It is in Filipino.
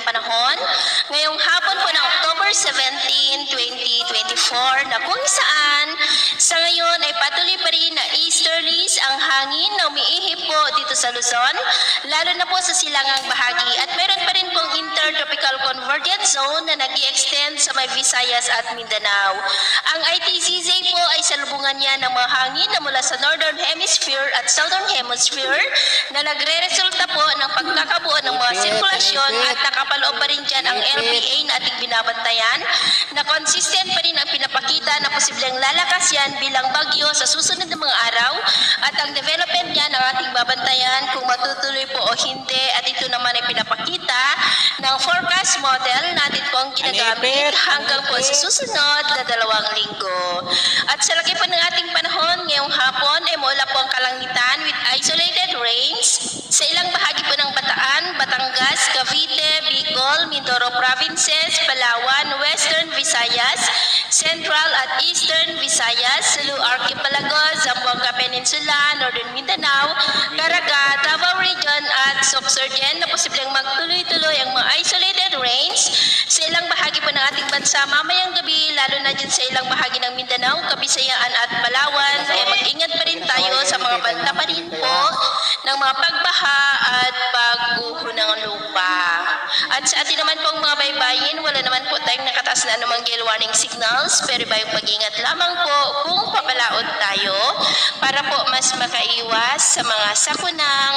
panahon ngayong hapon po ng October 17, 2024 na kung saan sa ngayon ay patuloy pa rin na easterlies ang hangin na umiihip po dito sa Luzon, lalo na po sa silangang bahagi, at meron pa rin pong intertropical convergence zone na nag-i-extend sa may Visayas at Mindanao. Ang ITCZ po ay salubungan niya ng mga hangin na mula sa Northern Hemisphere at Southern Hemisphere na nagre-resulta po ng pagkakabuo ng mga sirkulasyon, at nakapaloob pa rin dyan ang LPA na ating binabantayan na consistent pa rin ang pinapakita na posibleng lalakas yan bilang bagyo sa susunod na mga araw, at ang development niya ng ating babantayan kung matutuloy po o hindi, at ito naman ay pinapakita ng forecast model natin po ang ginagamit hanggang po sa susunod na 2 linggo. At sa laki po ng ating panahon ngayong hapon ay mula po ang kalangitan with isolated rains sa ilang bahagi po ng Bataan, Batangas, Cavite, Bicol, Mindoro Provinces, Palawan, Western Visayas, Central at Eastern Visayas, Sulu Archipelago, Zamboanga Peninsula, Northern Mindanao, Caraga, Davao Region at Sorsogon na posibleng magtuloy-tuloy ang mga isolated rains sa ilang bahagi po ng ating bansa mamayang gabi, lalo na dyan sa ilang bahagi ng Mindanao, Kabisayaan at Palawan. Kaya mag-ingat pa rin tayo sa mga banta pa rin po ng mga pagbaha at pagguho ng lupa. At sa atin naman pong mga baybayin, wala naman po tayong nakataas na anumang gale warning signals, pero bayong pag-ingat lamang po kung papalaot tayo para po mas makaiwas sa mga sakunang